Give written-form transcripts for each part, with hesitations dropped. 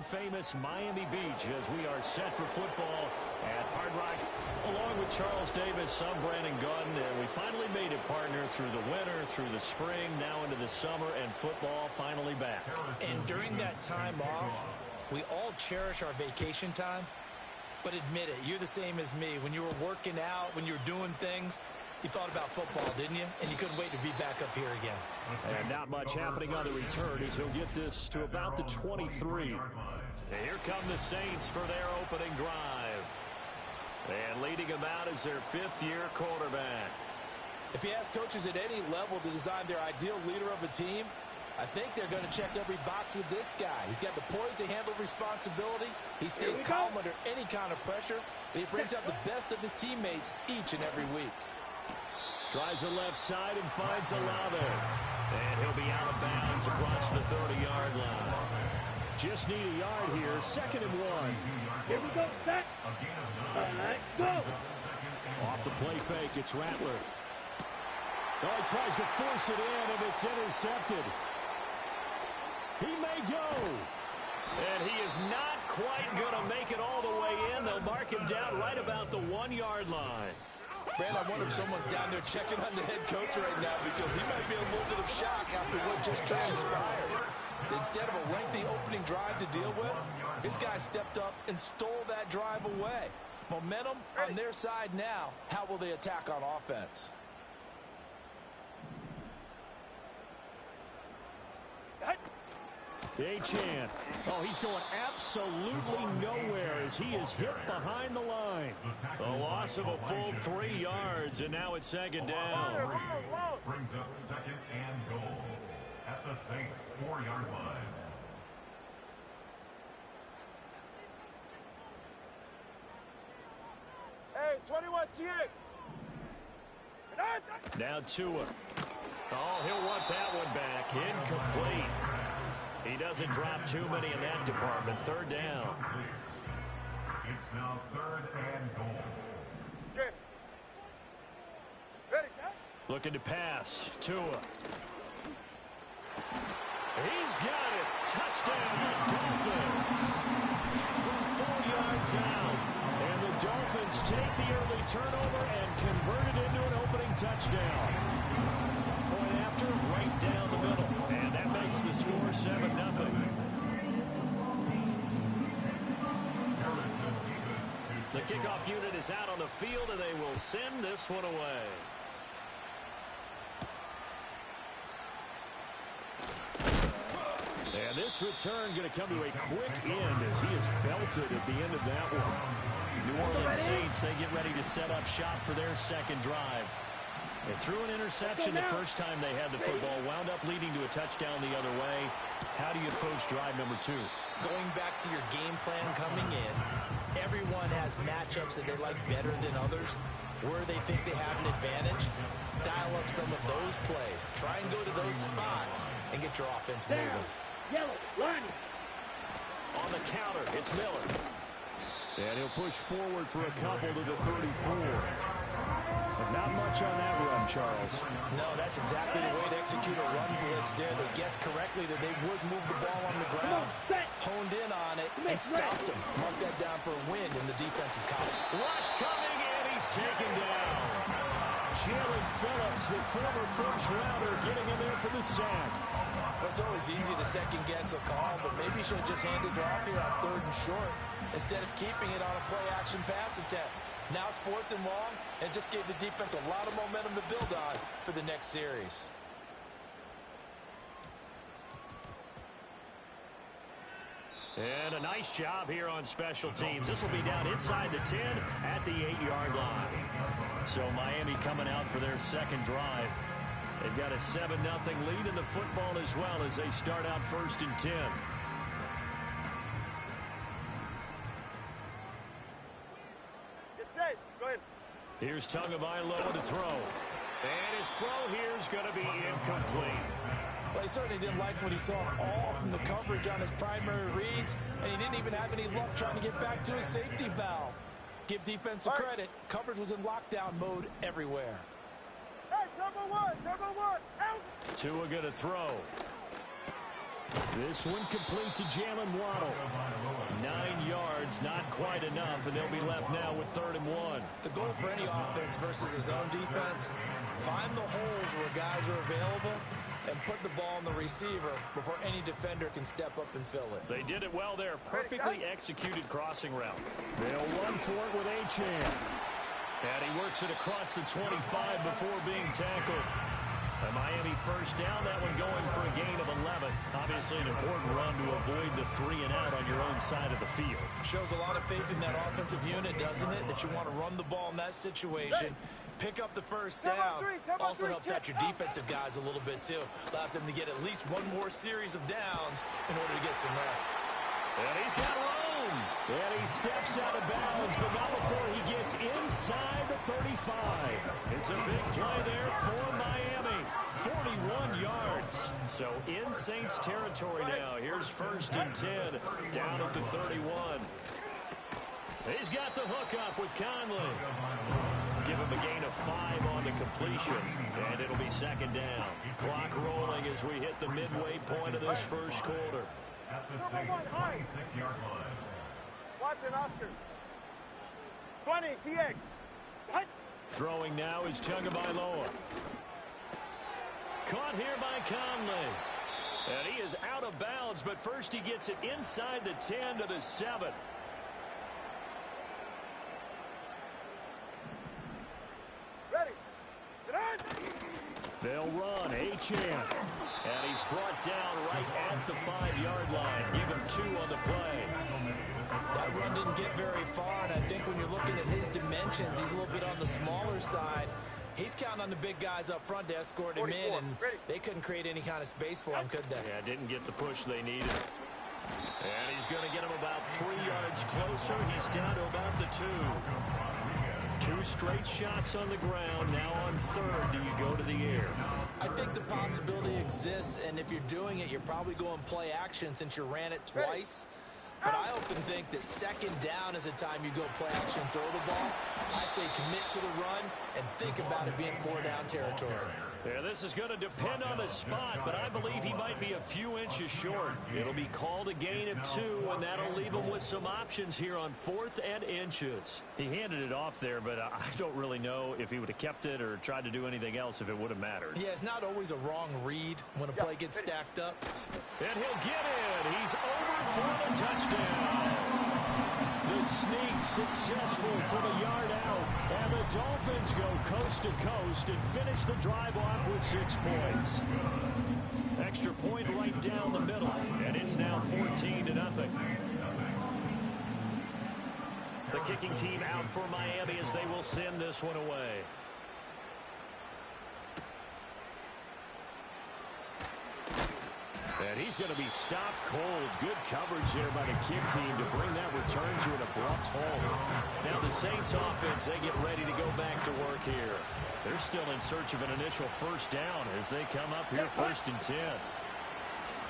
famous Miami Beach as we are set for football at Hard Rock. Along with Charles Davis, I'm Brandon Gaudin, and we finally made it, partner, through the winter, through the spring, now into the summer, and football finally back. And during that time off, we all cherish our vacation time. But admit it, you're the same as me. When you were working out, when you were doing things, you thought about football, didn't you? And you couldn't wait to be back up here again. And not much happening on the return as he'll get this to about the 23. And here come the Saints for their opening drive. And leading them out is their fifth-year quarterback. If you ask coaches at any level to design their ideal leader of a team, I think they're going to check every box with this guy. He's got the poise to handle responsibility. He stays calm under any kind of pressure. And he brings out the best of his teammates each and every week. Tries the left side and finds Olave. And he'll be out of bounds across the 30-yard line. Just need a yard here. 2nd and 1. Here we go. Set. Go. Off the play fake, it's Rattler. Oh, he tries to force it in, and it's intercepted. He may go. And he is not quite going to make it all the way in. They'll mark him down right about the 1-yard line. Brandon, I wonder if someone's down there checking on the head coach right now because he might be in a little bit of shock after what just transpired. Instead of a lengthy opening drive to deal with, his guy stepped up and stole that drive away. Momentum on their side now. How will they attack on offense? Achan. Oh, he's going absolutely nowhere as he is hit behind the line. A loss of a full 3 yards, and now it's 2nd down. Brings up 2nd and goal at the Saints 4-yard line. Hey, 21 T8. Now Tua. Oh, he'll want that one back. Incomplete. He doesn't drop too many in that department. 3rd down. It's now 3rd and goal. Jeff. Ready, set. Looking to pass. Tua. He's got it. Touchdown, Dolphins. From 4 yards out. And the Dolphins take the early turnover and convert it into an opening touchdown. Point after, right down the middle. And that makes the score 7-0. The kickoff unit is out on the field, and they will send this one away. And this return going to come to a quick end as he is belted at the end of that one. New Orleans Saints, they get ready to set up shop for their 2nd drive. They threw an interception the first time they had the football, wound up leading to a touchdown the other way. How do you approach drive number 2? Going back to your game plan coming in, everyone has matchups that they like better than others. Where they think they have an advantage, dial up some of those plays. Try and go to those spots and get your offense moving. Yellow, line. On the counter, it's Miller. And he'll push forward for a couple to the 34. But not much on that run, Charles. No, that's exactly the way to execute a run blitz there. They guessed correctly that they would move the ball on the ground. Honed in on it and stopped him. Mark that down for a win in the defense's column. Rush coming, and he's taken down. Jalen Phillips, the former first-rounder, getting in there for the sack. Well, it's always easy to second-guess a call, but maybe you should have just handed it off here on 3rd and short instead of keeping it on a play-action pass attempt. Now it's 4th and long, and just gave the defense a lot of momentum to build on for the next series. And a nice job here on special teams. This will be down inside the 10 at the 8-yard line. So Miami coming out for their 2nd drive. They've got a 7-0 lead in the football as well as they start out 1st and 10. Get safe. Go ahead. Here's Tagovailoa to throw. And his throw here is going to be incomplete. Well, he certainly didn't like what he saw all from the coverage on his primary reads, and he didn't even have any luck trying to get back to his safety valve. Give defense credit. Coverage was in lockdown mode everywhere. Hey, turbo one, out. Tua going to throw. This one complete to Jalen Waddle. not quite enough, and they'll be left now with 3rd and 1. The goal for any offense versus his own defense, find the holes where guys are available and put the ball on the receiver before any defender can step up and fill it. They did it well there. Perfectly executed crossing route. They'll run for it with Achane. And he works it across the 25 before being tackled. A Miami first down, that one going for a gain of 11. Obviously an important run to avoid the 3 and out on your own side of the field. Shows a lot of faith in that offensive unit, doesn't it? That you want to run the ball in that situation. Pick up the first down. Also helps out your defensive guys a little bit too. Allows them to get at least one more series of downs in order to get some rest. And he's got room. And he steps out of bounds, but not before he gets inside the 35. It's a big play there for Miami. 41 yards. So in Saints territory now. Here's 1st and 10 down at the 31. He's got the hook up with Conley. Give him a gain of 5 on the completion, and it'll be 2nd down. Clock rolling as we hit the midway point of this first quarter. At the Saints' 26-yard line. Watson, Oscar. 20, TX. What? Throwing now is Tagovailoa. Caught here by Conley. And he is out of bounds, but first he gets it inside the 10 to the 7. Ready. Get on. They'll run. Achane. And he's brought down right at the 5-yard line. Give him 2 on the play. That run didn't get very far, and I think when you're looking at his dimensions, he's a little bit on the smaller side. He's counting on the big guys up front to escort him in, and they couldn't create any kind of space for him, could they? Yeah, didn't get the push they needed. And he's going to get him about 3 yards closer. He's down to about the 2. 2 straight shots on the ground. Now on 3rd, do you go to the air? I think the possibility exists, and if you're doing it, you're probably going play action since you ran it twice. But I often think that 2nd down is a time you go play action, throw the ball. I say commit to the run and think about it being 4-down territory. Yeah, this is going to depend on the spot, but I believe he might be a few inches short. It'll be called a gain of 2, and that'll leave him with some options here on 4th and inches. He handed it off there, but I don't really know if he would have kept it or tried to do anything else if it would have mattered. Yeah, it's not always a wrong read when a play gets stacked up. And he'll get in. He's over for the touchdown. The sneak successful from a yard out. And the Dolphins go coast to coast and finish the drive off with 6 points. Extra point right down the middle. And it's now 14-0. The kicking team out for Miami as they will send this one away. And he's going to be stopped cold. Good coverage there by the kick team to bring that return to an abrupt halt. Now the Saints offense, they get ready to go back to work here. They're still in search of an initial first down as they come up here 1st and 10.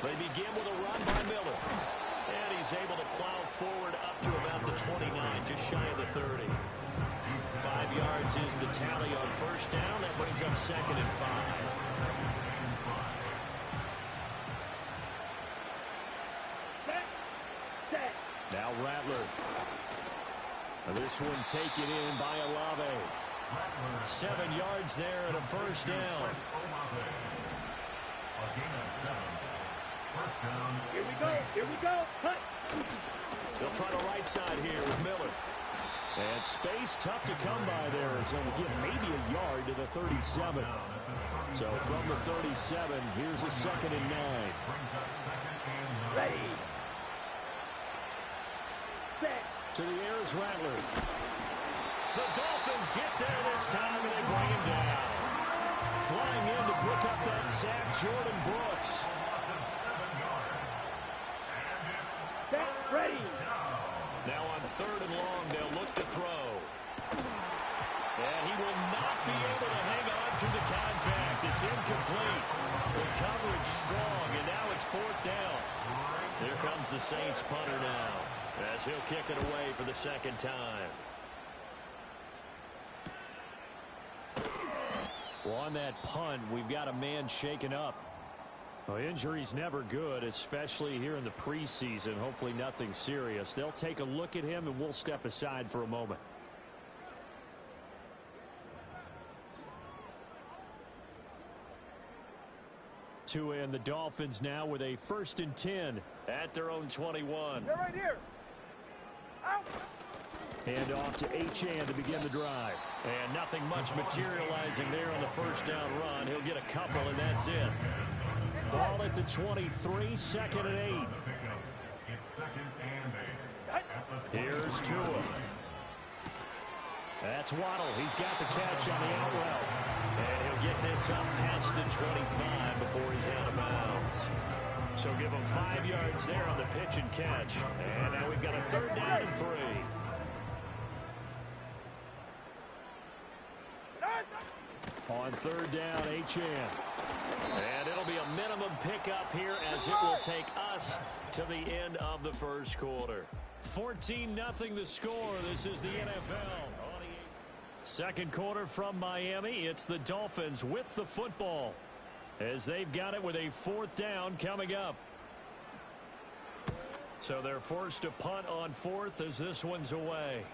They begin with a run by Miller. And he's able to plow forward up to about the 29, just shy of the 30. 5 yards is the tally on first down. That brings up 2nd and 5. Now Rattler. This one taken in by Olave. 7 yards there and a first down. Here we go. Here we go. Cut. They'll try the right side here with Miller. And space tough to come by there. So we get maybe a yard to the 37. So from the 37, here's a 2nd and 9. Ready. To the air is Rattler. The Dolphins get there this time and they bring him down. Flying in to pick up that sack, Jordan Brooks. Ready. Now on 3rd and long, they'll look to throw. And he will not be able to hang on through the contact. It's incomplete. The coverage strong, and now it's 4th down. Here comes the Saints punter now, as he'll kick it away for the 2nd time. Well, on that punt, we've got a man shaken up. Well, injury's never good, especially here in the preseason. Hopefully nothing serious. They'll take a look at him, and we'll step aside for a moment. And the Dolphins now with a 1st and 10 at their own 21. They're right here. Out. Hand off to Achane to begin the drive. And nothing much materializing there on the first down run. He'll get a couple, and that's it. Ball at the 23, 2nd and 8. Here's Tua. That's Waddle. He's got the catch on the out route. And he'll get this up past the 25 before he's out of bounds. So give him 5 yards there on the pitch and catch. And now we've got a 3rd down and 3. On 3rd down, Achane. And it'll be a minimum pickup here as it will take us to the end of the first quarter. 14-0 the score. This is the NFL. Second quarter from Miami. It's the Dolphins with the football as they've got it with a 4th down coming up. So they're forced to punt on 4th as this one's away.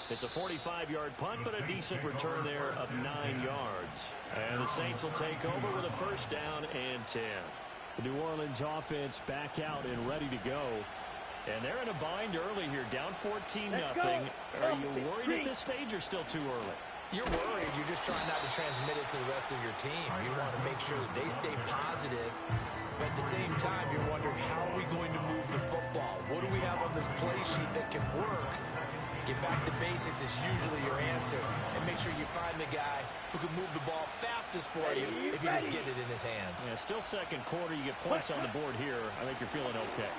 It's a 45-yard punt, but a decent return there of 9 yards. And the Saints will take over with a 1st down and 10. The New Orleans offense back out and ready to go. And they're in a bind early here, down 14-0. Are you worried at this stage or still too early? You're worried. You're just trying not to transmit it to the rest of your team. You want to make sure that they stay positive. But at the same time, you're wondering, how are we going to move the football? What do we have on this play sheet that can work? Get back to basics is usually your answer. And make sure you find the guy who can move the ball fastest for you if you just get it in his hands. Yeah, still second quarter. You get points on the board here. I think you're feeling okay.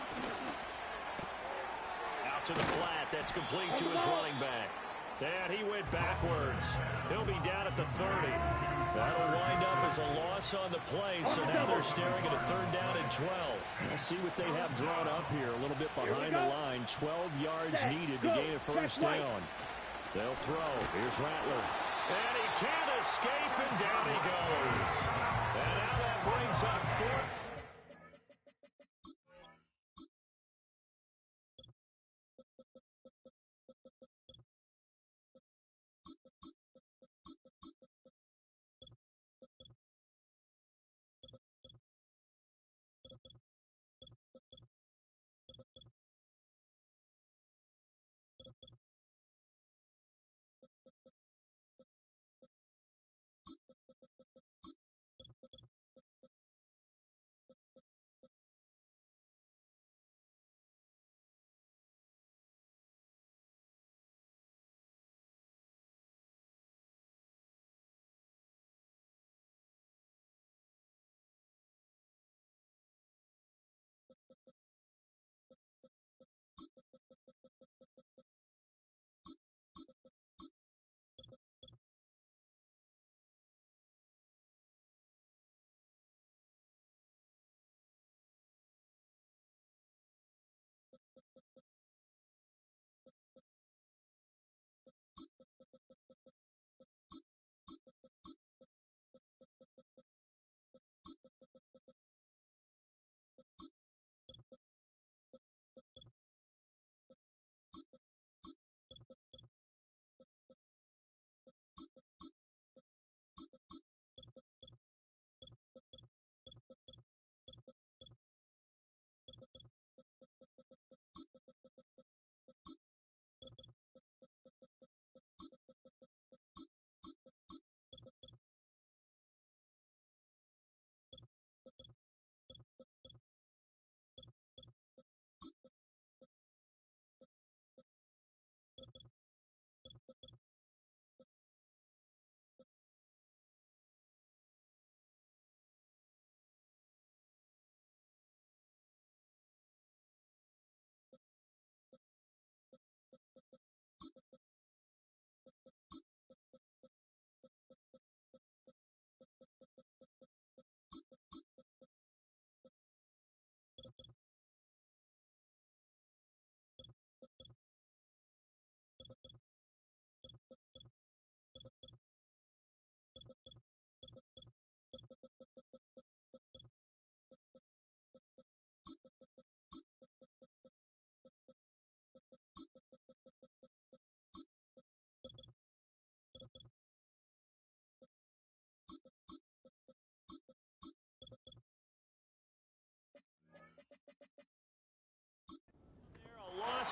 Out to the flat. That's complete to his running back. And he went backwards. He'll be down at the 30. That'll wind up as a loss on the play. So now they're staring at a 3rd down and 12. We'll see what they have drawn up here. A little bit behind the line. 12 yards needed to gain a 1st down. They'll throw. Here's Rattler. And he can't escape, and down he goes. And now that brings up 4th.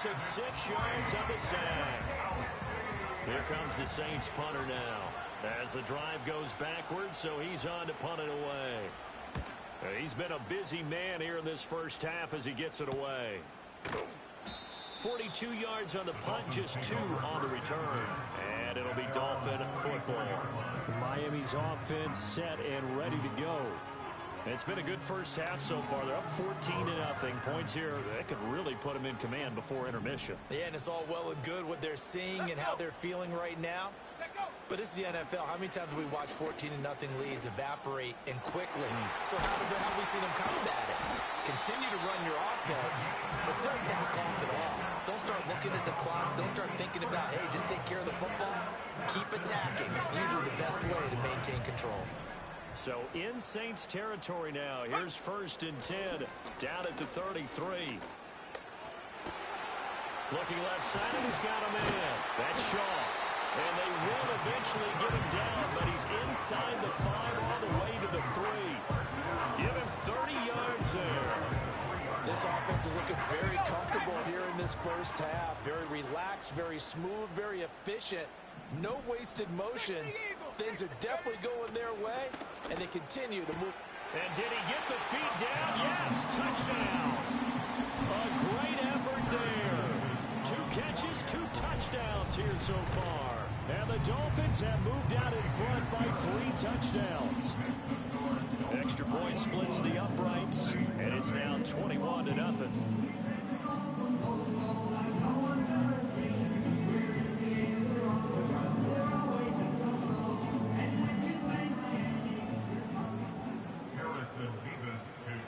loss of 6 yards on the sack. Here comes the Saints punter now as the drive goes backwards, so he's on to punt it away. He's been a busy man here in this first half as he gets it away. 42 yards on the punt, just 2 on the return. And it'll be Dolphin football. Miami's offense set and ready to go. It's been a good first half so far. They're up 14-0. Points here, that could really put them in command before intermission. Yeah, and it's all well and good what they're seeing and how they're feeling right now. But this is the NFL. How many times have we watched 14-0 leads evaporate and quickly? So how have we seen them combat it? Continue to run your offense, but don't back off at all. Don't start looking at the clock. Don't start thinking about, hey, just take care of the football. Keep attacking. Usually the best way to maintain control. So in Saints territory now. Here's 1st and 10 down at the 33. Looking left side, and he's got him in. That's Shaw. And they will eventually get him down, but he's inside the 5 all the way to the 3. Give him 30 yards there. This offense is looking very comfortable here in this first half. Very relaxed, very smooth, very efficient. No wasted motions. Things are definitely going their way, and they continue to move. And did he get the feet down? Yes, touchdown. A great effort there. 2 catches, 2 touchdowns here so far. And the Dolphins have moved out in front by 3 touchdowns. Extra point splits the uprights, and it's now 21-0.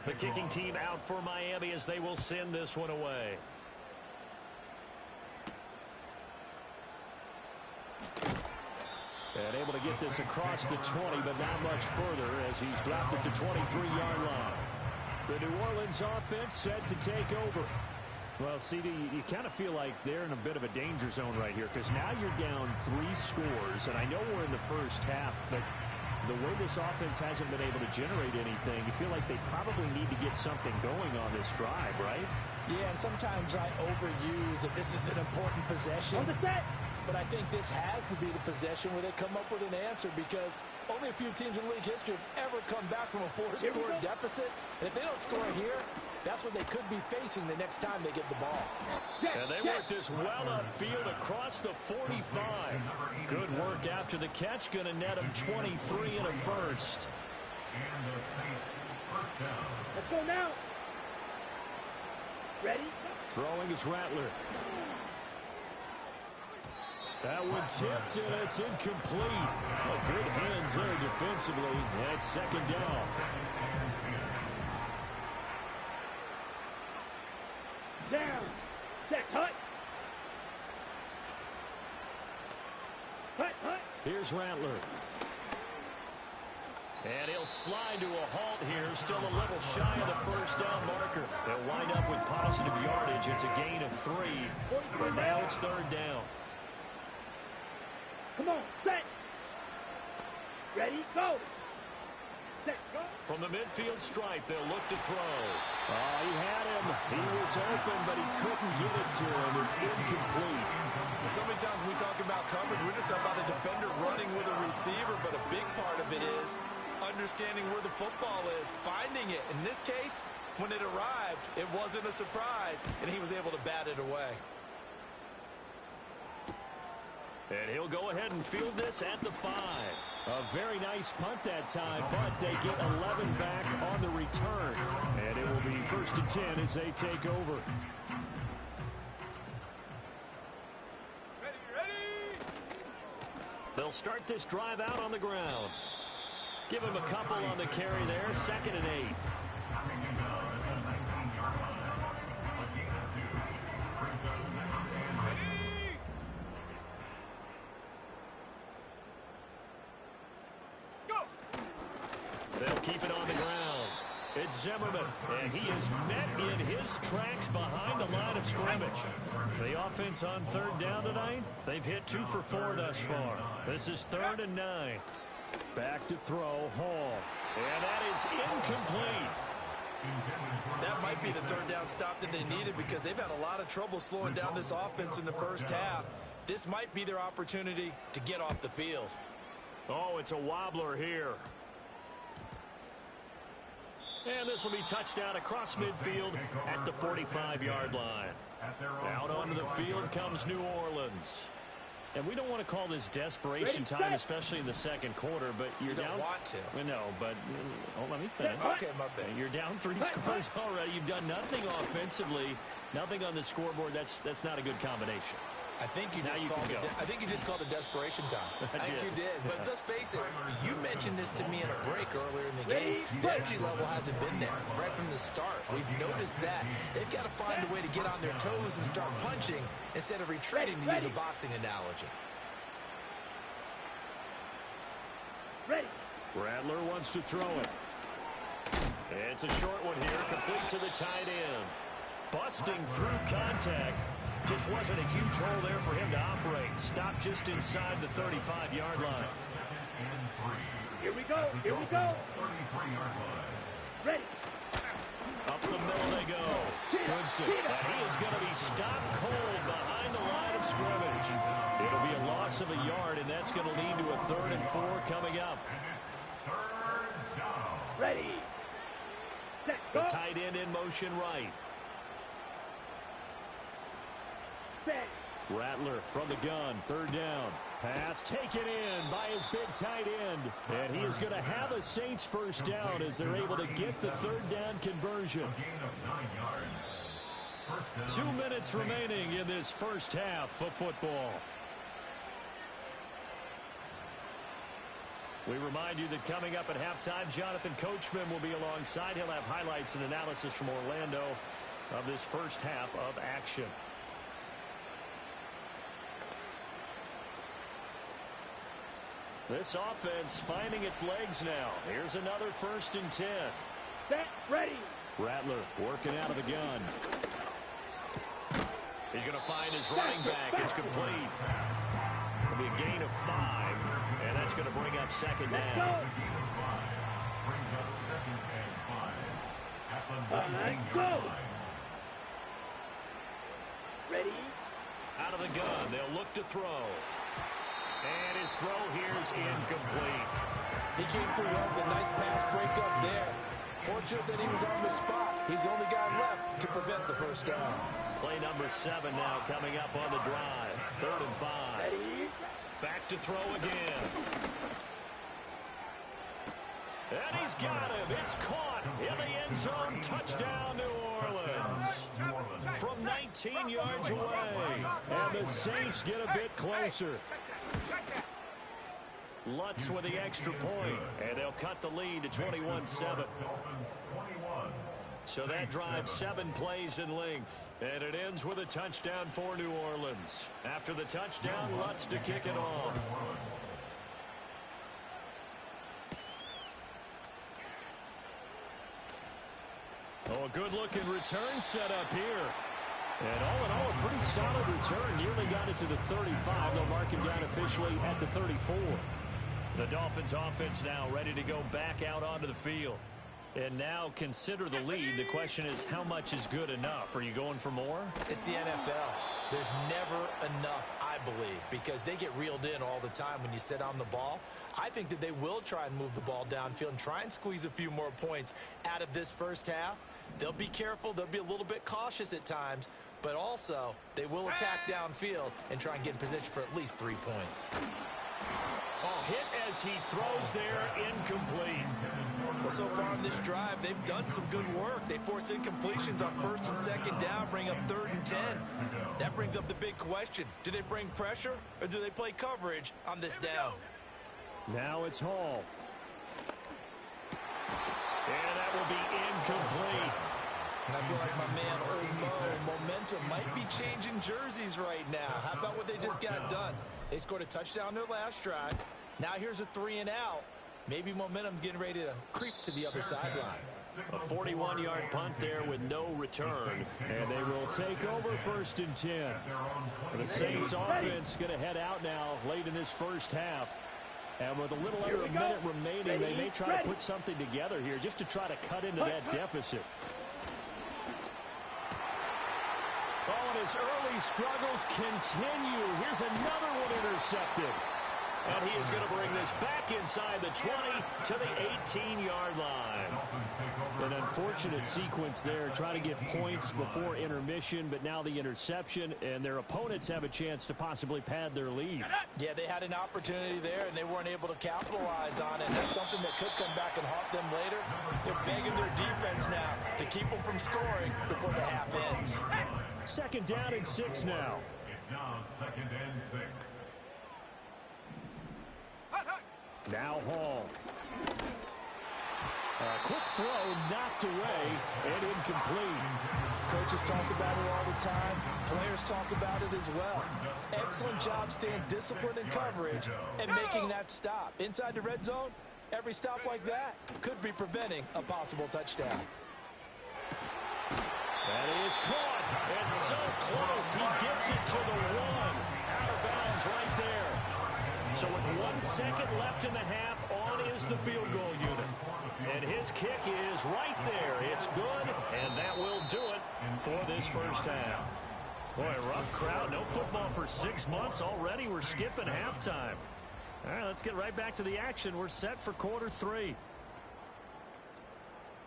The kicking team out for Miami as they will send this one away. And able to get this across the 20, but not much further as he's dropped it to 23-yard line. The New Orleans offense set to take over. Well, CD, you kind of feel like they're in a bit of a danger zone right here because now you're down 3 scores, and I know we're in the first half, but the way this offense hasn't been able to generate anything, you feel like they probably need to get something going on this drive, right? Yeah, and sometimes I overuse that this is an important possession. On the set. But I think this has to be the possession where they come up with an answer because only a few teams in league history have ever come back from a 4-score deficit. And if they don't score here, that's what they could be facing the next time they get the ball. And they work this well upfield across the 45. Good work after the catch. Going to net them 23 and a first. Let's go now. Ready? Throwing is Rattler. That one tipped, and it's incomplete. Well, good hands there defensively. That's 2nd down. Down. Set. Hut. Hut. Hut. Here's Rattler. And he'll slide to a halt here. Still a little shy of the 1st down marker. They'll wind up with positive yardage. It's a gain of 3. But now it's 3rd down. Come on, set. Ready, go. Set, go. From the midfield stripe, they'll look to throw. He had him. He was open, but he couldn't get it to him. It's incomplete. So many times when we talk about coverage, we're just about a defender running with a receiver, but a big part of it is understanding where the football is, finding it. In this case, when it arrived, it wasn't a surprise, and he was able to bat it away. And he'll go ahead and field this at the 5. A very nice punt that time, but they get 11 back on the return. And it will be 1st and 10 as they take over. Ready. They'll start this drive out on the ground. Give him a couple on the carry there. 2nd and 8. They'll keep it on the ground. It's Zimmerman, and he is met in his tracks behind the line of scrimmage. The offense on 3rd down tonight, they've hit 2 for 4 thus far. This is 3rd and 9. Back to throw, Hall. And that is incomplete. That might be the third down stop that they needed because they've had a lot of trouble slowing down this offense in the first half. This might be their opportunity to get off the field. Oh, it's a wobbler here. And this will be touchdown across midfield at the 45-yard line. Out onto the field comes New Orleans. And we don't want to call this desperation time, especially in the second quarter, but you're down. You don't want to. No, but let me finish. Okay, my bad. You're down 3 scores already. You've done nothing offensively, nothing on the scoreboard. That's not a good combination. I think you just called it desperation time. I think you did. But let's face it, you mentioned this to me in a break earlier in the game. The energy level hasn't been there right from the start. We've noticed that. They've got to find a way to get on their toes and start punching instead of retreating, to use a boxing analogy. Ready. Rattler wants to throw it. It's a short one here, complete to the tight end. Busting through contact. Just wasn't a huge hole there for him to operate. Stopped just inside the 35-yard line. Here we go. Here we go. Ready. Up the middle they go. Goodson. And he is going to be stopped cold behind the line of scrimmage. It'll be a loss of a yard, and that's going to lead to a 3rd and 4 coming up. Ready. Set, The go. tight end in motion right. Set. Rattler from the gun, 3rd down. Pass taken in by his big tight end. And he is going to have a Saints 1st down as they're able to get the 3rd down conversion. 2 minutes remaining in this first half of football. We remind you that coming up at halftime, Jonathan Coachman will be alongside. He'll have highlights and analysis from Orlando of this first half of action. This offense finding its legs now. Here's another 1st and 10. Set. Ready. Rattler working out of the gun. He's going to find his running back. It's complete. It'll be a gain of 5, and that's going to bring up 2nd down. Go. Ready. Out of the gun, they'll look to throw. And his throw here is incomplete. He came through with a nice pass breakup there. Fortunate that he was on the spot. He's the only guy left to prevent the 1st down. Play number 7 now coming up on the drive. 3rd and 5. Ready. Back to throw again. And he's got him. It's caught in the end zone. Touchdown, New Orleans. From 19 yards away. And the Saints get a bit closer. Lutz with the extra point. And they'll cut the lead to 21-7. So that drives 7 plays in length. And it ends with a touchdown for New Orleans. After the touchdown, Lutz to kick it off. Oh, a good-looking return set up here. And all in all, a pretty solid return. Nearly got it to the 35. They'll mark him down officially at the 34. The Dolphins offense now ready to go back out onto the field. And now consider the lead. The question is, how much is good enough? Are you going for more? It's the NFL. There's never enough, I believe, because they get reeled in all the time when you sit on the ball. I think that they will try and move the ball downfield and try and squeeze a few more points out of this first half. They'll be careful. They'll be a little bit cautious at times, but also they will attack downfield and try and get in position for at least 3 points. Oh, hit as he throws there, incomplete. Well, so far in this drive, they've done some good work. They force incompletions on 1st and 2nd down, bring up 3rd and 10. That brings up the big question. Do they bring pressure or do they play coverage on this down? Now it's Hall. And that will be incomplete. And I feel like my man, Old Mo, momentum might be changing jerseys right now. How about what they just got done? They scored a touchdown their last drive. Now here's a 3 and out. Maybe momentum's getting ready to creep to the other sideline. A 41-yard punt there with no return. And they will take over 1st and 10. The Saints offense going to head out now late in this first half. And with a little under a minute remaining, they may try to put something together here just to try to cut into that deficit. Oh, and his early struggles continue. Here's another one intercepted. And he is going to bring this back inside the 20 to the 18-yard line. An unfortunate sequence there, trying to get points before intermission, but now the interception, and their opponents have a chance to possibly pad their lead. Yeah, they had an opportunity there, and they weren't able to capitalize on it. That's something that could come back and haunt them later. They're begging their defense now to keep them from scoring before the half ends. 2nd down and 6 now. It's now 2nd and 6. Now Hall. A quick throw knocked away and incomplete. Coaches talk about it all the time. Players talk about it as well. Excellent job staying disciplined in coverage and making that stop. Inside the red zone, every stop like that could be preventing a possible touchdown. That is caught. And so close. He gets it to the 1. Out of bounds right there. So with 1 second left in the half, on is the field goal unit. And his kick is right there. It's good, and that will do it for this first half. Boy, a rough crowd. No football for 6 months already. We're skipping halftime. All right, let's get right back to the action. We're set for quarter 3.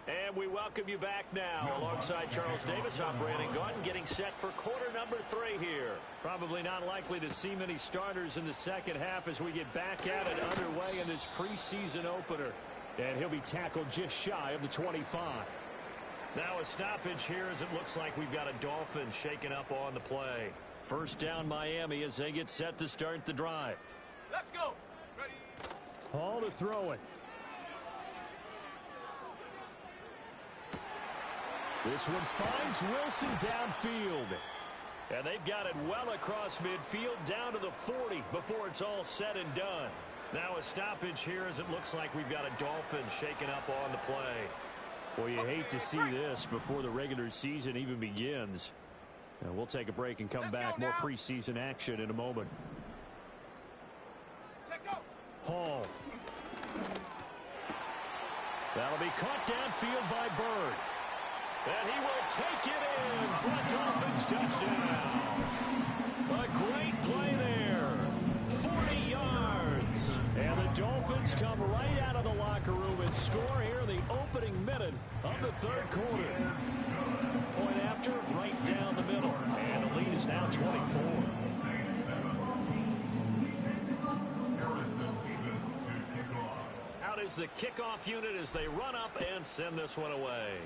And we welcome you back now. Alongside Charles Davis, I'm Brandon Gautin, getting set for quarter number 3 here. Probably not likely to see many starters in the second half as we get back at it underway in this preseason opener. And he'll be tackled just shy of the 25. Now a stoppage here as it looks like we've got a Dolphin shaking up on the play. First down Miami as they get set to start the drive. Let's go. Ready. Hall to throw it. This one finds Wilson downfield. And they've got it well across midfield down to the 40 before it's all said and done. Now a stoppage here as it looks like we've got a Dolphin shaking up on the play. Well, you hate to see this before the regular season even begins. Now we'll take a break and come back. More preseason action in a moment. Hall. That'll be caught downfield by Bird. And he will take it in for a Dolphins touchdown. A great play there. 40 yards. And the Dolphins come right out of the locker room and score here in the opening minute of the 3rd quarter. Point after, right down the middle. And the lead is now 24. Out is the kickoff unit as they run up and send this one away.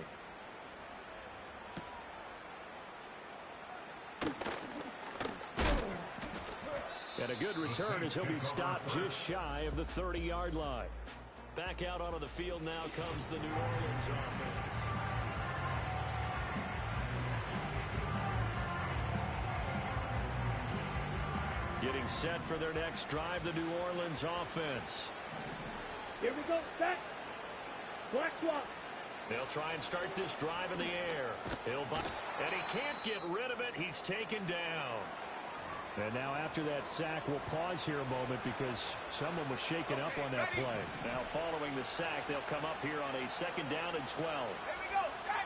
And a good return as he'll be stopped just shy of the 30-yard line. Back out onto the field now comes the New Orleans offense. Getting set for their next drive, the New Orleans offense. Here we go. Set. Black swap. They'll try and start this drive in the air. And he can't get rid of it. He's taken down. And now after that sack, we'll pause here a moment because someone was shaken up on that play. Now following the sack, they'll come up here on a 2nd down and 12. Here we go. Set.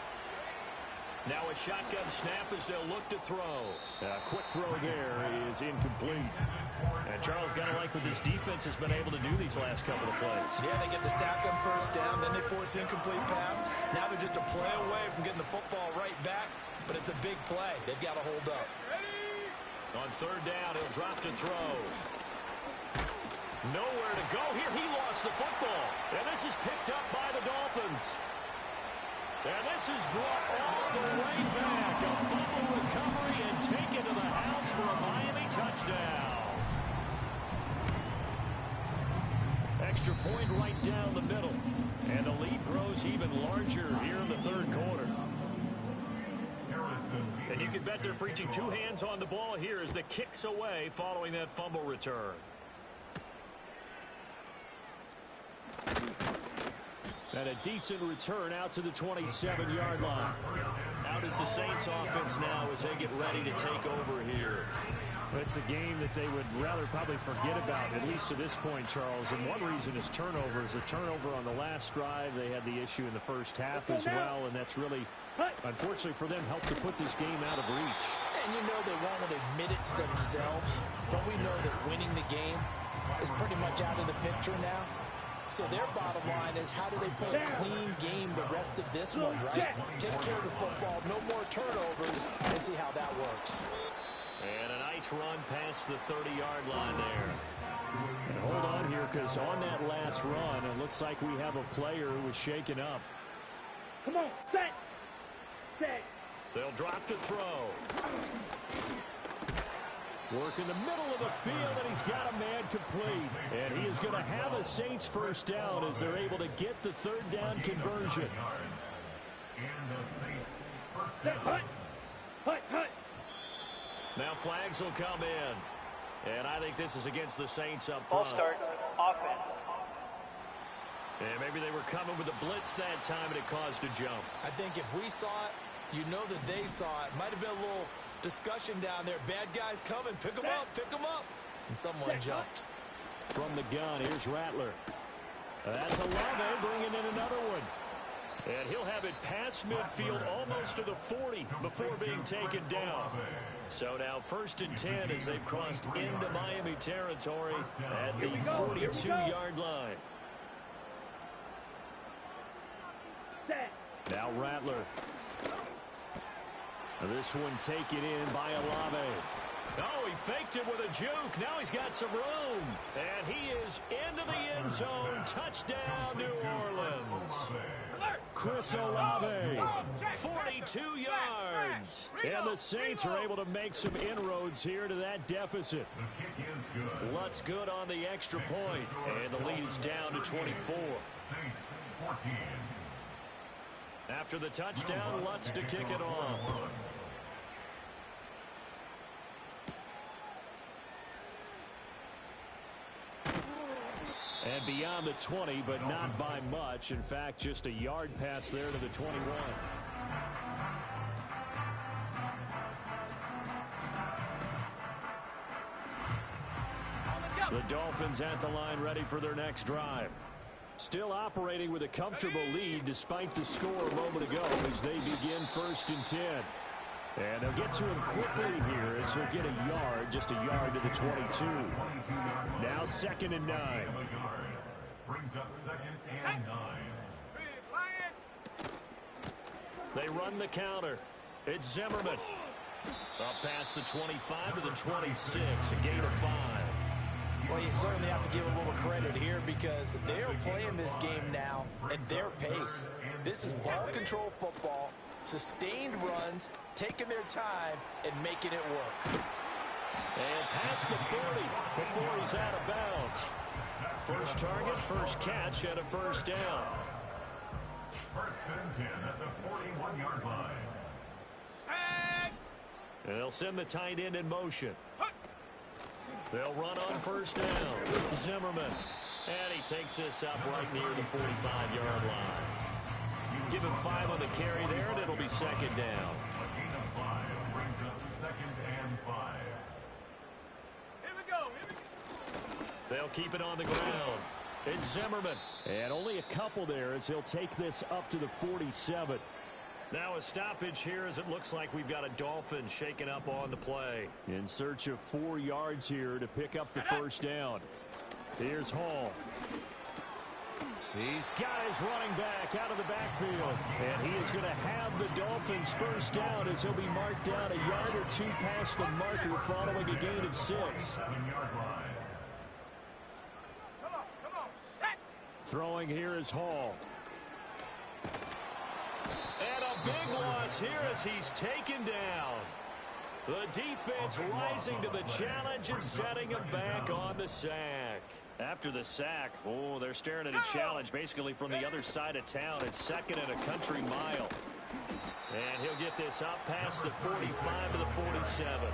Now a shotgun snap as they'll look to throw. A quick throw there is incomplete. And Charles got to like what this defense has been able to do these last couple of plays. Yeah, they get the sack on 1st down, then they force an incomplete pass. Now they're just a play away from getting the football right back, but it's a big play. They've got to hold up. On 3rd down, he'll drop to throw. Nowhere to go here. He lost the football. And this is picked up by the Dolphins. And this is brought all the way back. A fumble recovery and taken to the house for a Miami touchdown. Extra point right down the middle. And the lead grows even larger here in the 3rd quarter. And you can bet they're preaching 2 hands on the ball here as the kicks away following that fumble return. And a decent return out to the 27-yard line. Out is the Saints offense now as they get ready to take over here. It's a game that they would rather probably forget about, at least to this point, Charles. And one reason is turnovers. A turnover on the last drive. They had the issue in the first half as well, and that's really, unfortunately for them, helped to put this game out of reach. And you know they won't admit it to themselves, but we know that winning the game is pretty much out of the picture now. So their bottom line is, how do they play a clean game the rest of this one, right? Take care of the football, no more turnovers, and see how that works. And a nice run past the 30-yard line there. And hold on here, because on that last run, it looks like we have a player who was shaken up. Come on, set. Set. They'll drop to throw. Work in the middle of the field, and he's got a man complete. And he is going to have a Saints first down as they're able to get the third down conversion. Hut. Hut, hut. Now flags will come in. And I think this is against the Saints up front. Ball start, offense. And maybe they were coming with a blitz that time, and it caused a jump. I think if we saw it, you know that they saw it. Might have been a little discussion down there. Bad guys coming. Pick them up. Pick them up. And someone jumped. From the gun, here's Rattler. That's Olave bringing in another one. And he'll have it past midfield almost to the 40 before being taken down. So now 1st and 10 as they've crossed into Miami territory at the 42-yard line. Now Rattler. This one taken in by Olave. Oh, he faked it with a juke. Now he's got some room. And he is into the end zone. Touchdown, New Orleans. Chris Olave, 42 yards. And the Saints are able to make some inroads here to that deficit. Lutz good on the extra point. And the lead is down to 24. After the touchdown, Lutz to kick it off. And beyond the 20, but not by much. In fact, just a yard pass there to the 21. The Dolphins at the line, ready for their next drive. Still operating with a comfortable lead despite the score a moment ago as they begin 1st and 10. And they'll get to him quickly here as he'll get a yard, just a yard to the 22. Now 2nd and 9. Brings up 2nd and 9. They run the counter. It's Zimmerman. Up past the 25 to the 26, a gain of 5. Well, you certainly have to give a little credit here because they're playing this game now at their pace. This is ball control football, sustained runs, taking their time, and making it work. And past the 40 before he's out of bounds. First target, first catch, and a first down. 1st and 10 at the 41-yard line. And they'll send the tight end in motion. They'll run on first down. Zimmerman. And he takes this up right near the 45-yard line. Give him 5 on the carry there, and it'll be 2nd down. A gain of 5 brings up 2nd and 5. Here we go. They'll keep it on the ground. It's Zimmerman. And only a couple there as he'll take this up to the 47. Now a stoppage here as it looks like we've got a Dolphin shaken up on the play. In search of 4 yards here to pick up the first down. Here's Hall. He's got his running back out of the backfield. And he is going to have the Dolphins first down as he'll be marked down a yard or 2 past the marker following a gain of 6. 7-yard line. Come on, set. Throwing here is Hall. And a big loss here as he's taken down. The defense rising to the challenge and setting him back on the sack. After the sack, oh, they're staring at a challenge basically from the other side of town. It's 2nd and a country mile. And he'll get this up past the 45 to the 47.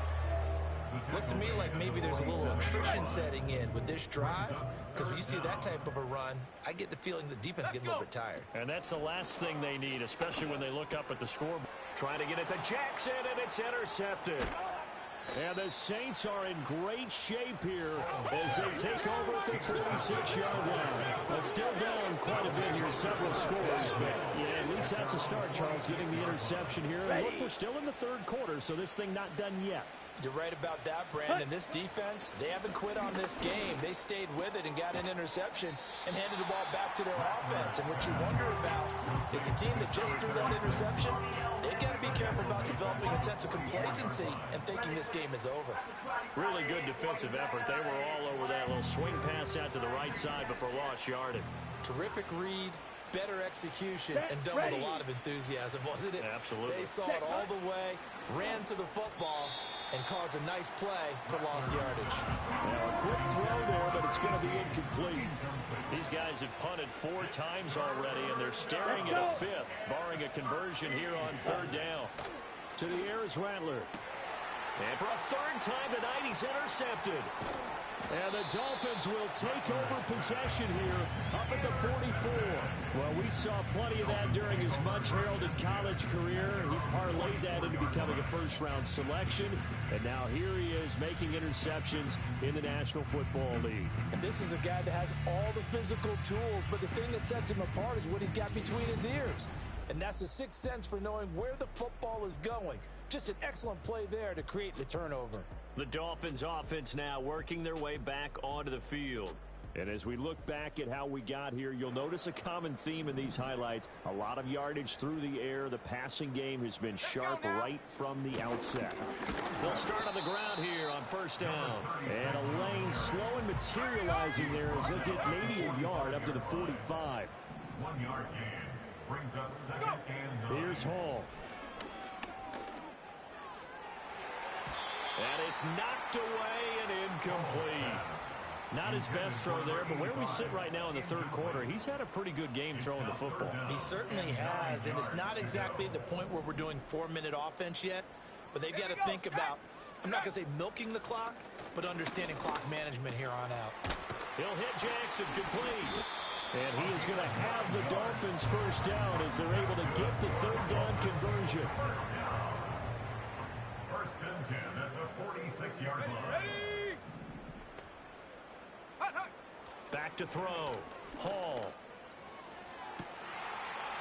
Looks to me like maybe there's a little attrition setting in with this drive, because when you see that type of a run, I get the feeling the defense getting a little bit tired. And that's the last thing they need, especially when they look up at the scoreboard. Trying to get it to Jackson, and it's intercepted. And the Saints are in great shape here as they take over at the 46-yard line. But still down quite a bit here, several scores. But, yeah, at least that's a start, Charles, getting the interception here. And look, we're still in the third quarter, so this thing not done yet. You're right about that, Brandon. This defense, they haven't quit on this game. They stayed with it and got an interception and handed the ball back to their offense. And what you wonder about is the team that just threw that interception, they've got to be careful about developing a sense of complacency and thinking this game is over. Really good defensive effort. They were all over that little swing pass out to the right side before lost yardage. Terrific read, better execution, and done with a lot of enthusiasm, wasn't it? Absolutely. They saw it all the way, ran to the football, and caused a nice play for lost yardage. Now a quick throw there, but it's going to be incomplete. These guys have punted 4 times already, and they're staring at a 5th, barring a conversion here on 3rd down. To the air is Rattler. And for a 3rd time tonight, he's intercepted. And the Dolphins will take over possession here up at the 44. Well, we saw plenty of that during his much-heralded college career. He parlayed that into becoming a first-round selection. And now here he is making interceptions in the National Football League. And this is a guy that has all the physical tools, but the thing that sets him apart is what he's got between his ears. And that's the sixth sense for knowing where the football is going. Just an excellent play there to create the turnover. The Dolphins offense now working their way back onto the field. And as we look back at how we got here, you'll notice a common theme in these highlights. A lot of yardage through the air. The passing game has been sharp right from the outset. They'll start on the ground here on 1st down. And a lane slow and materializing there as they'll get maybe a yard up to the 45. 1 yard gain brings up 2nd and 9. Here's Hall. And it's knocked away and incomplete. Not his best throw there, but where we sit right now in the 3rd quarter, he's had a pretty good game throwing the football. He certainly has, and it's not exactly at the point where we're doing 4-minute offense yet, but they've got to think about, I'm not going to say milking the clock, but understanding clock management here on out. He'll hit Jackson complete. And he is going to have the Dolphins 1st down as they're able to get the 3rd down conversion. 1st and 10 at the 46-yard line. Back to throw. Hall.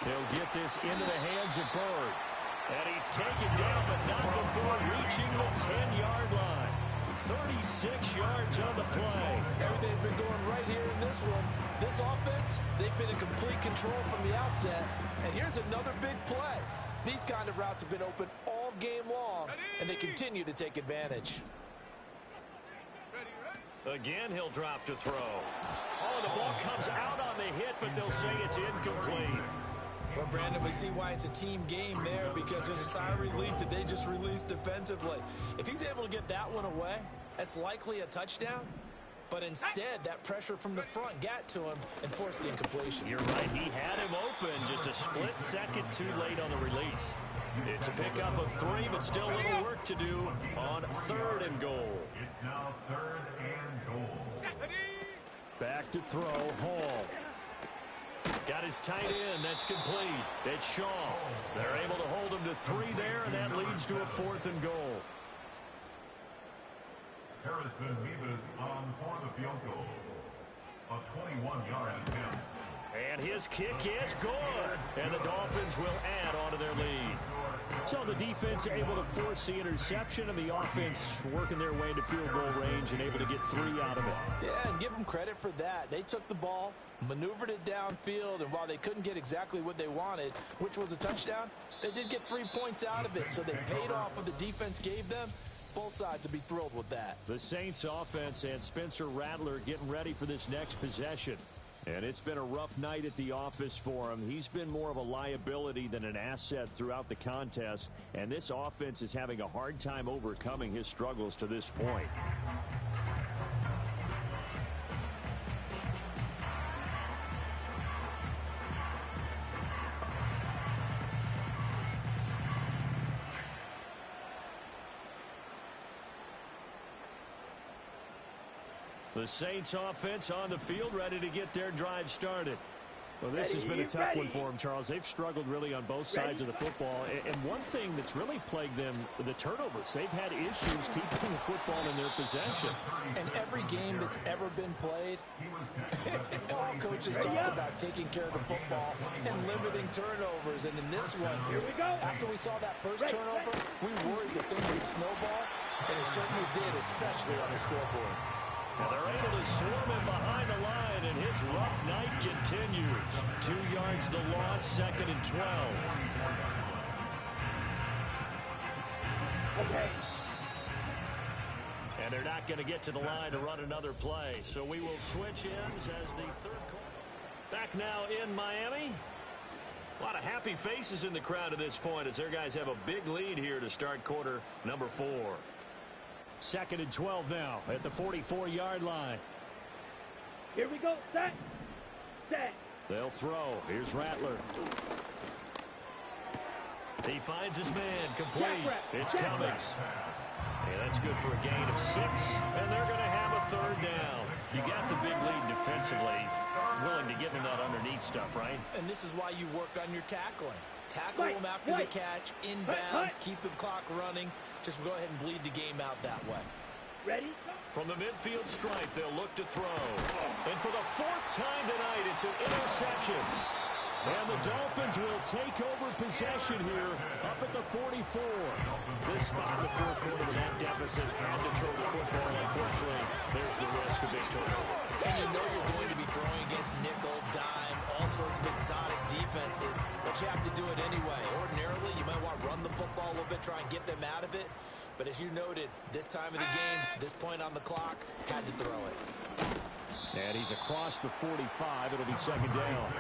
He'll get this into the hands of Bird. And he's taken down, but not before reaching the 10-yard line. 36 yards on the play. Everything's been going right here in this one. This offense, they've been in complete control from the outset. And here's another big play. These kind of routes have been open all game long, and they continue to take advantage. Again, he'll drop to throw. Oh, the ball comes out on the hit, but they'll say it's incomplete. Well, Brandon, we see why it's a team game there, because there's a sigh of relief that they just released defensively. If he's able to get that one away, that's likely a touchdown. But instead, that pressure from the front got to him and forced the incompletion. You're right. He had him open just a split second too late on the release. It's a pickup of 3, but still a little work to do on 3rd and goal. It's now 3rd and goal. Back to throw. Hall. Got his tight end. That's complete. It's Shaw. They're able to hold him to 3 there, and that leads to a 4th and goal. Harrison Mevis on for the field goal. A 21-yard attempt. And his kick is good. And the Dolphins will add on to their lead. So the defense able to force the interception, and the offense working their way into field goal range and able to get 3 out of it. Yeah, and give them credit for that. They took the ball, maneuvered it downfield, and while they couldn't get exactly what they wanted, which was a touchdown, they did get 3 points out of it. So they paid off what the defense gave them. Both sides will be thrilled with that. The Saints offense and Spencer Rattler getting ready for this next possession. And it's been a rough night at the office for him. He's been more of a liability than an asset throughout the contest. And this offense is having a hard time overcoming his struggles to this point. The Saints offense on the field ready to get their drive started. Well, this has been a tough one for them, Charles. They've struggled really on both sides of the football. And one thing that's really plagued them, the turnovers. They've had issues keeping the football in their possession. And every game that's ever been played, all coaches talk about taking care of the football and limiting turnovers. And in this one, after we saw that first turnover, we worried that things would snowball, and it certainly did, especially on the scoreboard. Now they're able to swarm him behind the line, and his rough night continues. 2 yards the loss, 2nd and 12. Okay. And they're not going to get to the line to run another play, so we will switch ends as the third quarter. Back now in Miami. A lot of happy faces in the crowd at this point as their guys have a big lead here to start quarter number 4. 2nd and 12 now at the 44-yard line. Here we go. Set. Set. They'll throw. Here's Rattler. He finds his man complete. It's Cummings. Yeah, that's good for a gain of 6. And they're going to have a 3rd down. You got the big lead defensively. Willing to give him that underneath stuff, right? And this is why you work on your tackling. Tackle them after the catch, inbounds, keep the clock running. Just go ahead and bleed the game out that way. Ready? From the midfield stripe, they'll look to throw. And for the 4th time tonight, it's an interception. And the Dolphins will take over possession here up at the 44. This spot in the 4th quarter with that deficit had to throw the football. Unfortunately, there's the risk of big turnover. And you know you're going to be throwing against nickel, dime, all sorts of exotic defenses, but you have to do it anyway. Ordinarily, you might want to run the football a little bit, try and get them out of it. But as you noted, this time of the game, this point on the clock, had to throw it. And he's across the 45. It'll be 2nd down.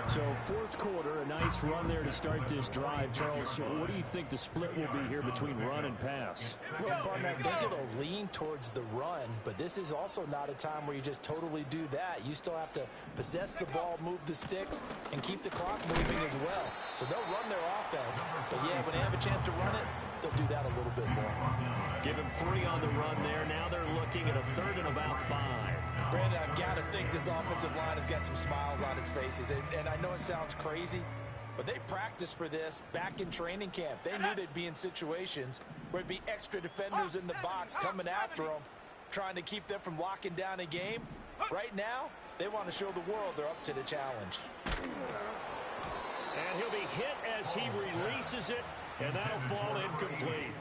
So 4th quarter, a nice run there to start this drive. Charles, what do you think the split will be here between run and pass? Well, partner, I think it'll lean towards the run, but this is also not a time where you just totally do that. You still have to possess the ball, move the sticks, and keep the clock moving as well. So they'll run their offense, but yeah, when they have a chance to run it, they'll do that a little bit more. Give him 3 on the run there. Now they're looking at a 3rd and about 5. Brandon, I've got to think this offensive line has got some smiles on its faces. And I know it sounds crazy, but they practiced for this back in training camp. They knew they'd be in situations where it'd be extra defenders in the box coming after them, trying to keep them from locking down a game. Right now, they want to show the world they're up to the challenge. And he'll be hit as he releases it, and that'll fall incomplete.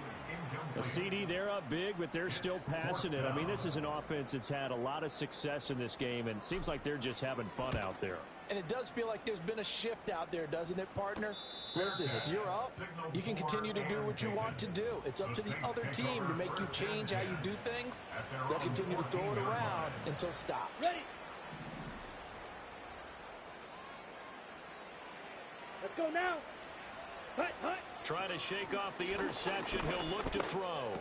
A CD, they're up big, but they're still passing it. I mean, this is an offense that's had a lot of success in this game, and it seems like they're just having fun out there. And it does feel like there's been a shift out there, doesn't it, partner? Listen, if you're up, you can continue to do what you want to do. It's up to the other team to make you change how you do things. They'll continue to throw it around until stopped. Ready? Let's go now. Hut, hut. Trying to shake off the interception. He'll look to throw.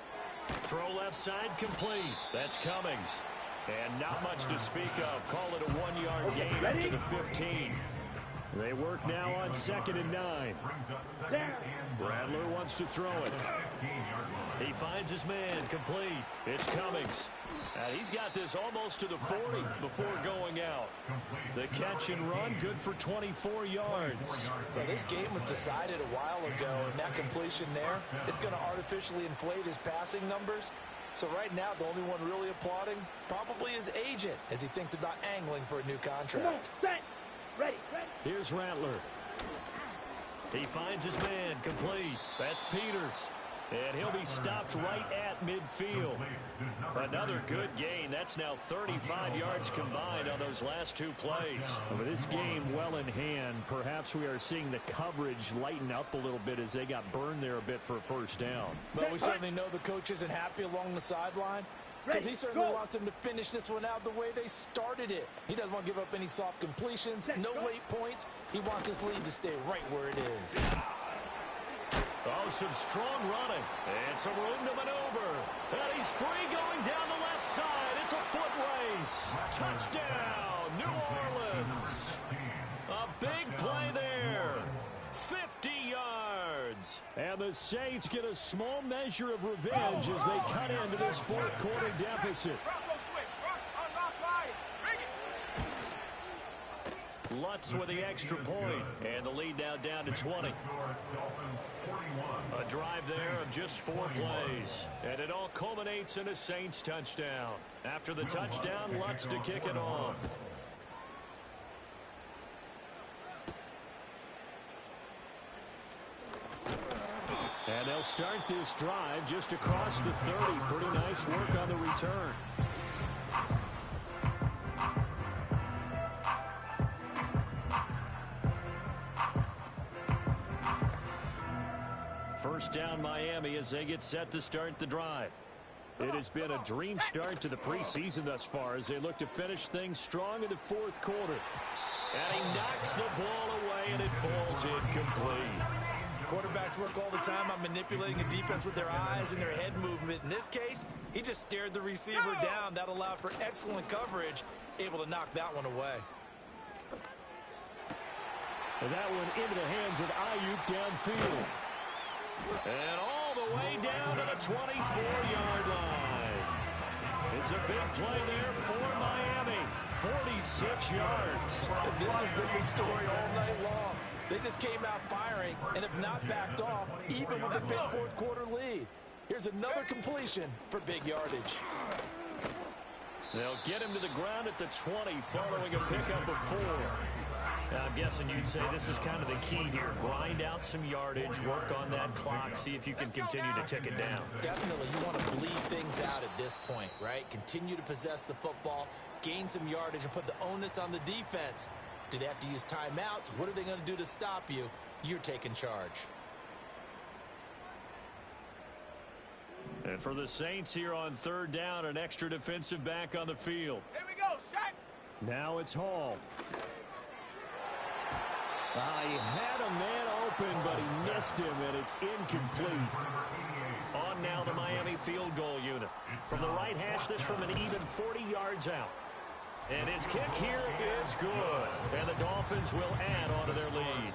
Throw left side complete. That's Cummings. And not much to speak of. Call it a 1-yard gain up to the 15. They work now on 2nd and 9. Rattler wants to throw it. He finds his man complete. It's Cummings. He's got this almost to the 40 before going out. The catch and run, good for 24 yards. Well, this game was decided a while ago, and that completion there is going to artificially inflate his passing numbers. So right now, the only one really applauding probably his agent as he thinks about angling for a new contract. Come on, set. Ready, ready. Here's Rattler. He finds his man complete. That's Peters. And he'll be stopped right at midfield. Another good gain. That's now 35 yards combined on those last 2 plays. With this game well in hand, perhaps we are seeing the coverage lighten up a little bit as they got burned there a bit for a 1st down. But we certainly know the coach isn't happy along the sideline, because he certainly wants them to finish this one out the way they started it. He doesn't want to give up any soft completions, no late points. He wants his lead to stay right where it is. Oh, some strong running. And some room to maneuver. And he's free going down the left side. It's a foot race. Touchdown, New Orleans. A big play there. 50 yards. And the Saints get a small measure of revenge as they cut into this 4th quarter deficit. Lutz with the extra point, and the lead now down to 20. A drive there of just 4 plays, and it all culminates in a Saints touchdown. After the touchdown, Lutz to kick it off. And they'll start this drive just across the 30. Pretty nice work on the return. First down Miami as they get set to start the drive. It has been a dream start to the preseason thus far as they look to finish things strong in the 4th quarter. And he knocks the ball away and it falls incomplete. Quarterbacks work all the time on manipulating a defense with their eyes and their head movement. In this case, he just stared the receiver down. That allowed for excellent coverage, able to knock that one away. And that one into the hands of Ayuk downfield. And all the way down to the 24-yard line. It's a big play there for Miami. 46 yards. And this has been the story all night long. They just came out firing and have not backed off, even with the big 4th quarter lead. Here's another completion for big yardage. They'll get him to the ground at the 20 following a pickup of 4. I'm guessing you'd say this is kind of the key here. Grind out some yardage, work on that clock, see if you can continue to tick it down. Definitely, you want to bleed things out at this point, right? Continue to possess the football, gain some yardage, and put the onus on the defense. Do they have to use timeouts? What are they going to do to stop you? You're taking charge. And for the Saints here on 3rd down, an extra defensive back on the field. Here we go, Shaq. Now it's Hall. He had a man open, but he missed him, and it's incomplete. On now the Miami field goal unit. From the right hash, this from an even 40 yards out. And his kick here is good. And the Dolphins will add on to their lead.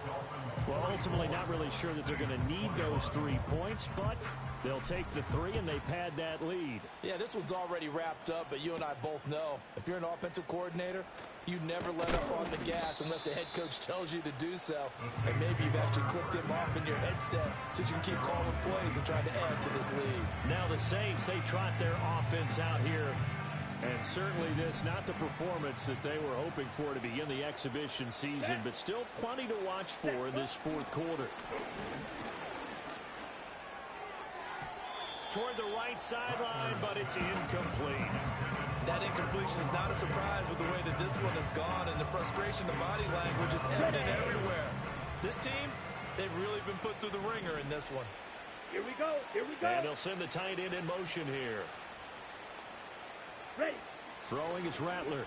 Well, ultimately not really sure that they're going to need those 3 points, but they'll take the 3 and they pad that lead. Yeah, this one's already wrapped up, but you and I both know if you're an offensive coordinator, you never let up on the gas unless the head coach tells you to do so. And maybe you've actually clipped him off in your headset so you can keep calling plays and trying to add to this lead. Now the Saints, they trot their offense out here. And certainly this, not the performance that they were hoping for to begin the exhibition season, but still plenty to watch for in this 4th quarter. Toward the right sideline, but it's incomplete. That incompletion is not a surprise with the way that this one has gone, and the frustration, the body language is evident everywhere. This team, they've really been put through the ringer in this one. Here we go. Here we go. And they'll send the tight end in motion here. Ready. Throwing is Rattler.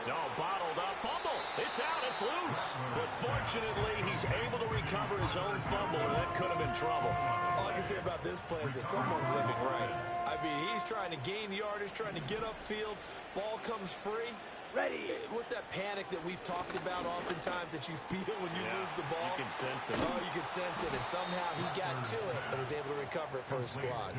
No, bottled up. Fumble. It's out. It's loose. But fortunately, he's able to recover his own fumble, and that could have been trouble. All I can say about this play is that someone's living right. I mean, he's trying to gain yardage, trying to get upfield. Ball comes free. Ready. What's that panic that we've talked about oftentimes that you feel when you lose the ball? You can sense it. Oh, you can sense it, and somehow he got to it and was able to recover it for his squad.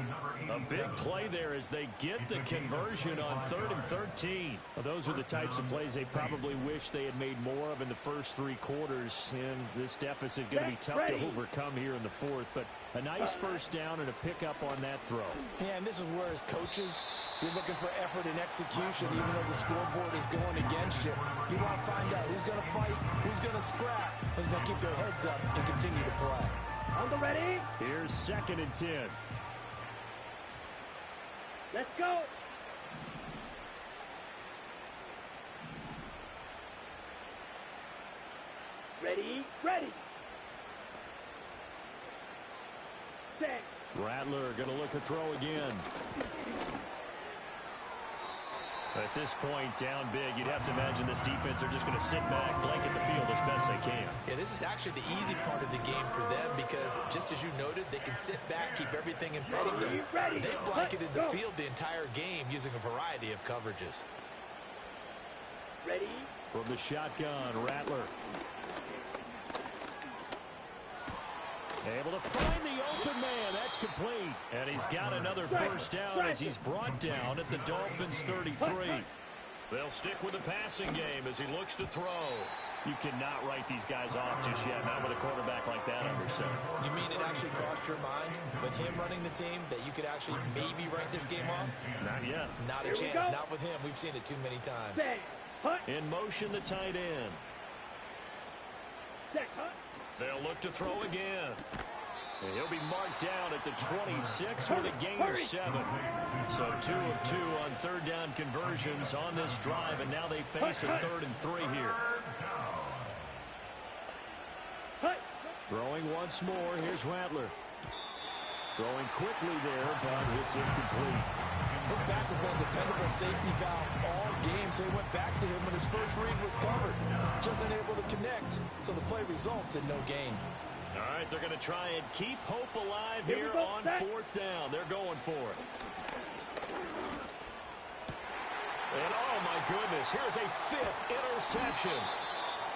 A big play there as they get the conversion on 3rd and 13. Well, those are the types of plays they probably wish they had made more of in the first 3 quarters. And this deficit going to be tough to overcome here in the 4th. But a nice first down and a pickup on that throw. Yeah, and this is where as coaches, you're looking for effort and execution, even though the scoreboard is going against you. You want to find out who's going to fight, who's going to scrap, who's going to keep their heads up and continue to play. On the ready. Here's 2nd and 10. Let's go. Ready. Ready. Set. Rattler going to look to throw again. At this point, down big, you'd have to imagine this defense are just going to sit back, blanket the field as best they can. Yeah, this is actually the easy part of the game for them because, just as you noted, they can sit back, keep everything in front of them. They've blanketed the field the entire game using a variety of coverages. Ready. From the shotgun, Rattler. Able to find the open man. That's complete. And he's got another first down as he's brought down at the Dolphins' 33. They'll stick with the passing game as he looks to throw. You cannot write these guys off just yet, not with a quarterback like that under center. You mean it actually crossed your mind with him running the team that you could actually maybe write this game off? Not yet. Not a chance. Not with him. We've seen it too many times. In motion, the tight end. They'll look to throw again. And he'll be marked down at the 26 with a gain of 7. So 2 of 2 on third down conversions on this drive, and now they face a 3rd and 3 here. Throwing once more, here's Rattler. Throwing quickly there, but it's incomplete. His back has been a dependable safety valve all game, so he went back to him when his first read was covered. Just unable to connect, so the play results in no gain. All right, they're going to try and keep hope alive here on 4th down. They're going for it. And oh my goodness, here's a 5th interception.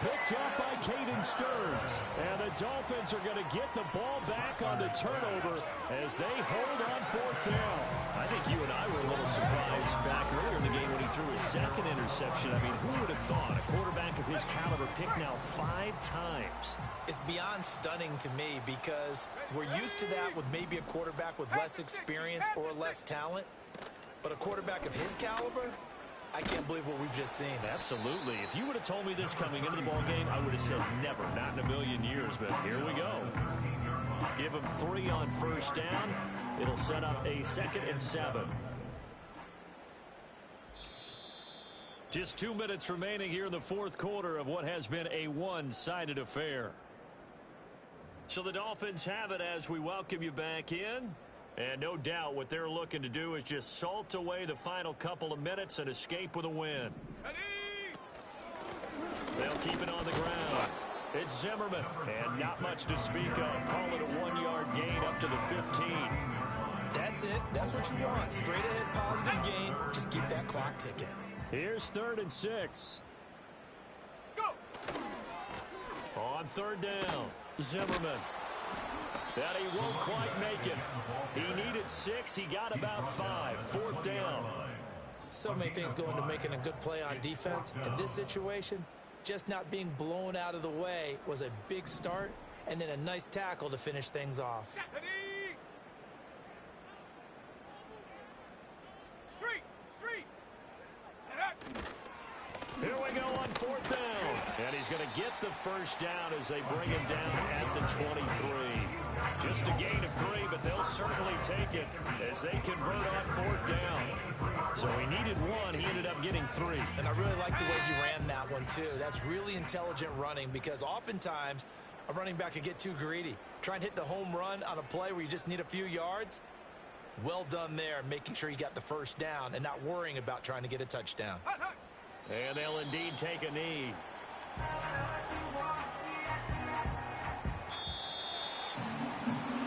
Picked up by Caden Stearns. And the Dolphins are going to get the ball back on the turnover as they hold on 4th down. I think you and I were a little surprised back earlier in the game when he threw his 2nd interception. I mean, who would have thought a quarterback of his caliber picked now 5 times? It's beyond stunning to me because we're used to that with maybe a quarterback with less experience or less talent. But a quarterback of his caliber, I can't believe what we've just seen. Absolutely. If you would have told me this coming into the ball game, I would have said never, not in a million years. But here we go. Give him 3 on 1st down. It'll set up a 2nd and 7. Just 2 minutes remaining here in the 4th quarter of what has been a one-sided affair. So the Dolphins have it as we welcome you back in. And no doubt what they're looking to do is just salt away the final couple of minutes and escape with a win. They'll keep it on the ground. It's Zimmerman, and not much to speak of. Call it a 1-yard gain up to the 15. That's it. That's what you want. Straight ahead positive gain. Just keep that clock ticking. Here's 3rd and 6. Go! On 3rd down, Zimmerman. That he won't quite make it. He needed 6. He got about 5. 4th down. So many things go into making a good play on defense. In this situation, just not being blown out of the way was a big start, and then a nice tackle to finish things off. Here we go on 4th down. And he's going to get the 1st down as they bring him down at the 23. Just a gain of 3, but they'll certainly take it as they convert on 4th down. So he needed 1. He ended up getting 3. And I really like the way he ran that one, too. That's really intelligent running because oftentimes a running back can get too greedy. Try and hit the home run on a play where you just need a few yards. Well done there, making sure you got the 1st down and not worrying about trying to get a touchdown. And they'll indeed take a knee.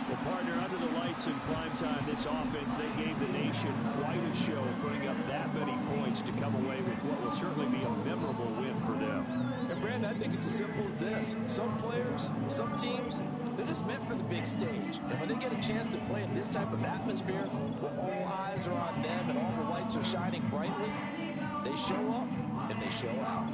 Well, partner, under the lights in primetime, this offense, they gave the nation quite a show, putting up that many points to come away with what will certainly be a memorable win for them. And, Brandon, I think it's as simple as this. Some players, some teams, they're just meant for the big stage. And when they get a chance to play in this type of atmosphere, where all eyes are on them and all the lights are shining brightly, they show up and they show out.